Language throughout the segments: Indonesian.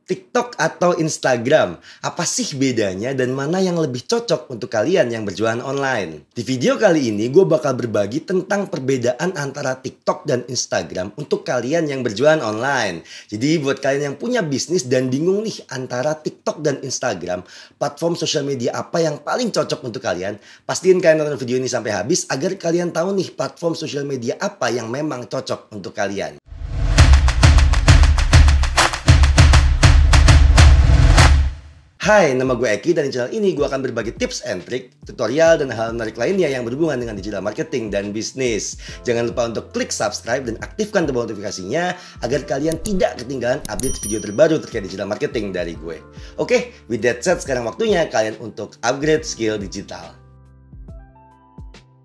TikTok atau Instagram? Apa sih bedanya dan mana yang lebih cocok untuk kalian yang berjualan online? Di video kali ini gue bakal berbagi tentang perbedaan antara TikTok dan Instagram untuk kalian yang berjualan online. Jadi buat kalian yang punya bisnis dan bingung nih antara TikTok dan Instagram, platform sosial media apa yang paling cocok untuk kalian? Pastiin kalian nonton video ini sampai habis agar kalian tahu nih platform sosial media apa yang memang cocok untuk kalian. Hai, nama gue Eki dan di channel ini gue akan berbagi tips and trick, tutorial, dan hal menarik lainnya yang berhubungan dengan digital marketing dan bisnis. Jangan lupa untuk klik subscribe dan aktifkan tombol notifikasinya agar kalian tidak ketinggalan update video terbaru terkait digital marketing dari gue. Oke, with that said, sekarang waktunya kalian untuk upgrade skill digital.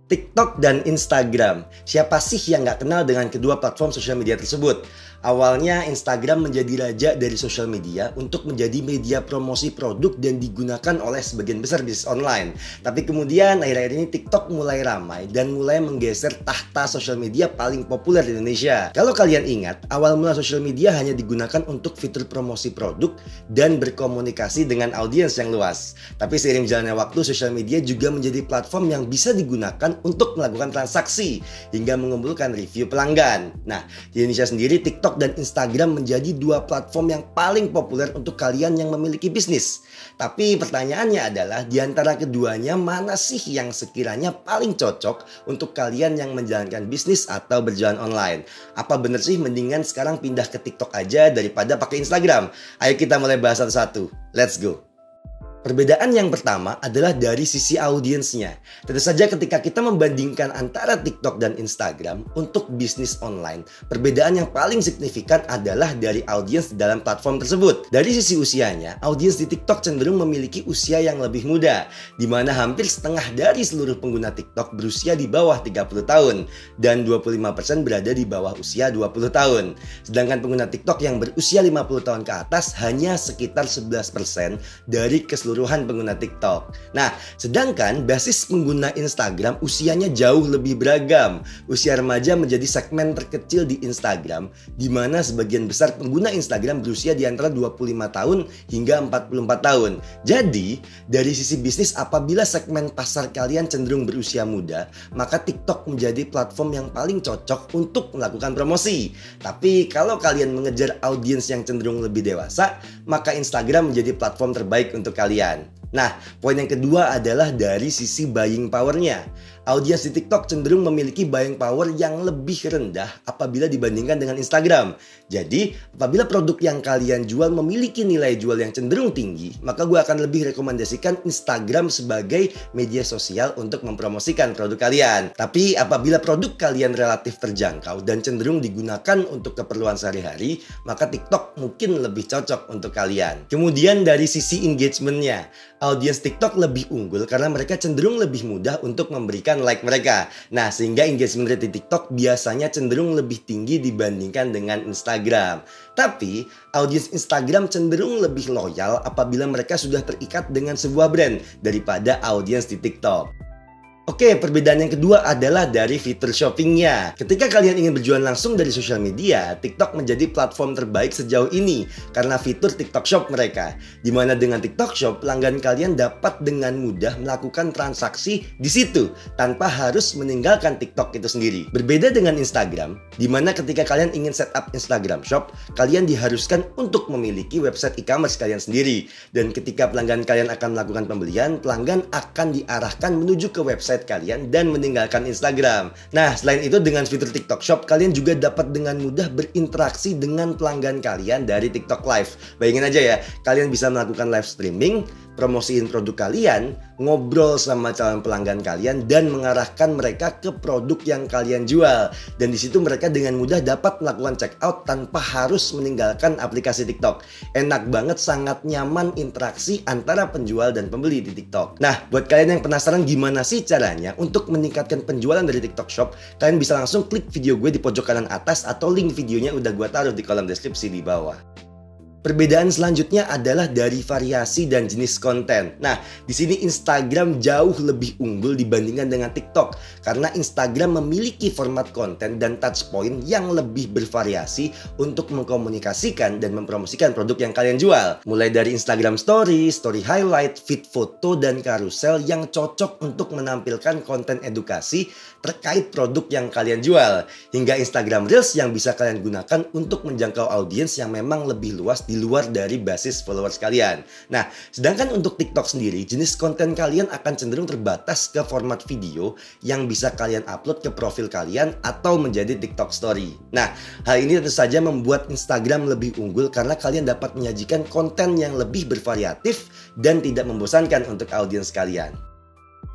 TikTok dan Instagram. Siapa sih yang nggak kenal dengan kedua platform sosial media tersebut? Awalnya Instagram menjadi raja dari sosial media untuk menjadi media promosi produk dan digunakan oleh sebagian besar bisnis online. Tapi kemudian akhir-akhir ini TikTok mulai ramai dan mulai menggeser tahta sosial media paling populer di Indonesia. Kalau kalian ingat, awal mula sosial media hanya digunakan untuk fitur promosi produk dan berkomunikasi dengan audiens yang luas. Tapi seiring jalannya waktu, sosial media juga menjadi platform yang bisa digunakan untuk melakukan transaksi hingga mengumpulkan review pelanggan. Nah, di Indonesia sendiri TikTok dan Instagram menjadi dua platform yang paling populer untuk kalian yang memiliki bisnis. Tapi pertanyaannya adalah di antara keduanya mana sih yang sekiranya paling cocok untuk kalian yang menjalankan bisnis atau berjualan online? Apa bener sih mendingan sekarang pindah ke TikTok aja daripada pakai Instagram? Ayo kita mulai bahas satu-satu. Let's go. Perbedaan yang pertama adalah dari sisi audiensnya. Tentu saja ketika kita membandingkan antara TikTok dan Instagram untuk bisnis online, perbedaan yang paling signifikan adalah dari audiens di dalam platform tersebut. Dari sisi usianya, audiens di TikTok cenderung memiliki usia yang lebih muda, di mana hampir setengah dari seluruh pengguna TikTok berusia di bawah 30 tahun dan 25% berada di bawah usia 20 tahun. Sedangkan pengguna TikTok yang berusia 50 tahun ke atas hanya sekitar 11% dari keseluruhan pengguna TikTok. Nah, sedangkan basis pengguna Instagram usianya jauh lebih beragam. Usia remaja menjadi segmen terkecil di Instagram, di mana sebagian besar pengguna Instagram berusia di antara 25 tahun hingga 44 tahun. Jadi, dari sisi bisnis apabila segmen pasar kalian cenderung berusia muda, maka TikTok menjadi platform yang paling cocok untuk melakukan promosi. Tapi kalau kalian mengejar audiens yang cenderung lebih dewasa, maka Instagram menjadi platform terbaik untuk kalian. Nah, poin yang kedua adalah dari sisi buying power-nya. Audiens di TikTok cenderung memiliki buying power yang lebih rendah apabila dibandingkan dengan Instagram. Jadi, apabila produk yang kalian jual memiliki nilai jual yang cenderung tinggi, maka gue akan lebih rekomendasikan Instagram sebagai media sosial untuk mempromosikan produk kalian. Tapi apabila produk kalian relatif terjangkau dan cenderung digunakan untuk keperluan sehari-hari, maka TikTok mungkin lebih cocok untuk kalian. Kemudian dari sisi engagement-nya, audiens TikTok lebih unggul karena mereka cenderung lebih mudah untuk memberikan like mereka. Nah, sehingga engagement rate di TikTok biasanya cenderung lebih tinggi dibandingkan dengan Instagram. Tapi, audiens Instagram cenderung lebih loyal apabila mereka sudah terikat dengan sebuah brand daripada audiens di TikTok. Oke, perbedaan yang kedua adalah dari fitur shoppingnya. Ketika kalian ingin berjualan langsung dari sosial media, TikTok menjadi platform terbaik sejauh ini karena fitur TikTok Shop mereka. Dimana dengan TikTok Shop, pelanggan kalian dapat dengan mudah melakukan transaksi di situ tanpa harus meninggalkan TikTok itu sendiri. Berbeda dengan Instagram, dimana ketika kalian ingin setup Instagram Shop, kalian diharuskan untuk memiliki website e-commerce kalian sendiri. Dan ketika pelanggan kalian akan melakukan pembelian, pelanggan akan diarahkan menuju ke website kalian dan meninggalkan Instagram. Nah, selain itu dengan fitur TikTok Shop, kalian juga dapat dengan mudah berinteraksi dengan pelanggan kalian dari TikTok Live. Bayangin aja ya, kalian bisa melakukan live streaming, promosiin produk kalian, ngobrol sama calon pelanggan kalian, dan mengarahkan mereka ke produk yang kalian jual. Dan di situ mereka dengan mudah dapat melakukan check out tanpa harus meninggalkan aplikasi TikTok. Enak banget, sangat nyaman interaksi antara penjual dan pembeli di TikTok. Nah, buat kalian yang penasaran gimana sih caranya untuk meningkatkan penjualan dari TikTok Shop, kalian bisa langsung klik video gue di pojok kanan atas atau link videonya udah gue taruh di kolom deskripsi di bawah. Perbedaan selanjutnya adalah dari variasi dan jenis konten. Nah, di sini Instagram jauh lebih unggul dibandingkan dengan TikTok karena Instagram memiliki format konten dan touchpoint yang lebih bervariasi untuk mengkomunikasikan dan mempromosikan produk yang kalian jual. Mulai dari Instagram Story, Story Highlight, feed foto, dan carousel yang cocok untuk menampilkan konten edukasi terkait produk yang kalian jual, hingga Instagram Reels yang bisa kalian gunakan untuk menjangkau audiens yang memang lebih luas di luar dari basis followers kalian. Nah, sedangkan untuk TikTok sendiri, jenis konten kalian akan cenderung terbatas ke format video yang bisa kalian upload ke profil kalian atau menjadi TikTok Story. Nah, hal ini tentu saja membuat Instagram lebih unggul karena kalian dapat menyajikan konten yang lebih bervariatif dan tidak membosankan untuk audiens kalian.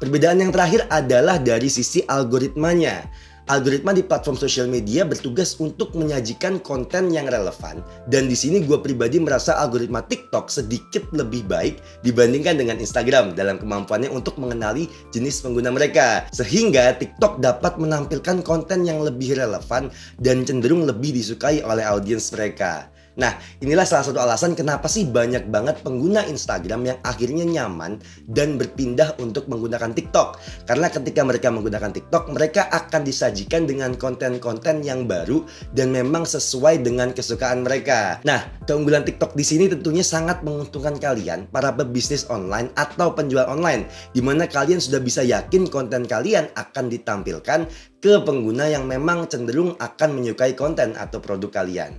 Perbedaan yang terakhir adalah dari sisi algoritmanya. Algoritma di platform sosial media bertugas untuk menyajikan konten yang relevan, dan di sini gue pribadi merasa algoritma TikTok sedikit lebih baik dibandingkan dengan Instagram dalam kemampuannya untuk mengenali jenis pengguna mereka, sehingga TikTok dapat menampilkan konten yang lebih relevan dan cenderung lebih disukai oleh audiens mereka. Nah, inilah salah satu alasan kenapa sih banyak banget pengguna Instagram yang akhirnya nyaman dan berpindah untuk menggunakan TikTok. Karena ketika mereka menggunakan TikTok, mereka akan disajikan dengan konten-konten yang baru dan memang sesuai dengan kesukaan mereka. Nah, keunggulan TikTok di sini tentunya sangat menguntungkan kalian, para pebisnis online atau penjual online, di mana kalian sudah bisa yakin konten kalian akan ditampilkan ke pengguna yang memang cenderung akan menyukai konten atau produk kalian.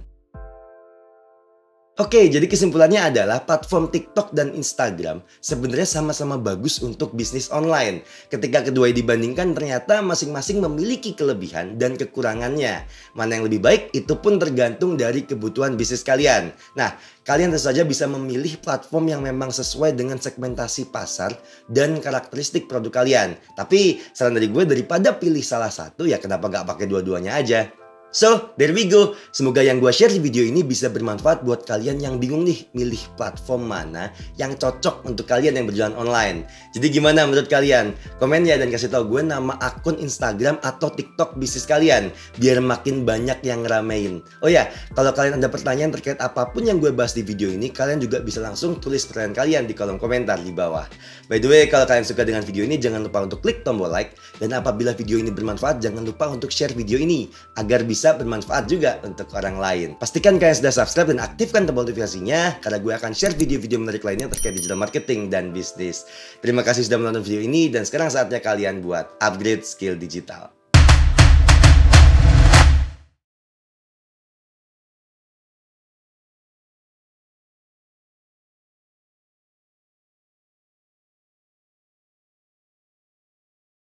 Oke, jadi kesimpulannya adalah platform TikTok dan Instagram sebenarnya sama-sama bagus untuk bisnis online. Ketika kedua dibandingkan, ternyata masing-masing memiliki kelebihan dan kekurangannya. Mana yang lebih baik itu pun tergantung dari kebutuhan bisnis kalian. Nah, kalian tentu saja bisa memilih platform yang memang sesuai dengan segmentasi pasar dan karakteristik produk kalian. Tapi saran dari gue, daripada pilih salah satu, ya kenapa nggak pakai dua-duanya aja? So, there we go. Semoga yang gue share di video ini bisa bermanfaat buat kalian yang bingung nih milih platform mana yang cocok untuk kalian yang berjualan online. Jadi gimana menurut kalian? Komen ya dan kasih tahu gue nama akun Instagram atau TikTok bisnis kalian biar makin banyak yang ngeramein. Oh ya, kalau kalian ada pertanyaan terkait apapun yang gue bahas di video ini, kalian juga bisa langsung tulis pertanyaan kalian di kolom komentar di bawah. By the way, kalau kalian suka dengan video ini, jangan lupa untuk klik tombol like. Dan apabila video ini bermanfaat, jangan lupa untuk share video ini agar bisa bermanfaat juga untuk orang lain. Pastikan kalian sudah subscribe dan aktifkan tombol notifikasinya karena gue akan share video-video menarik lainnya terkait digital marketing dan bisnis. Terima kasih sudah menonton video ini dan sekarang saatnya kalian buat upgrade skill digital.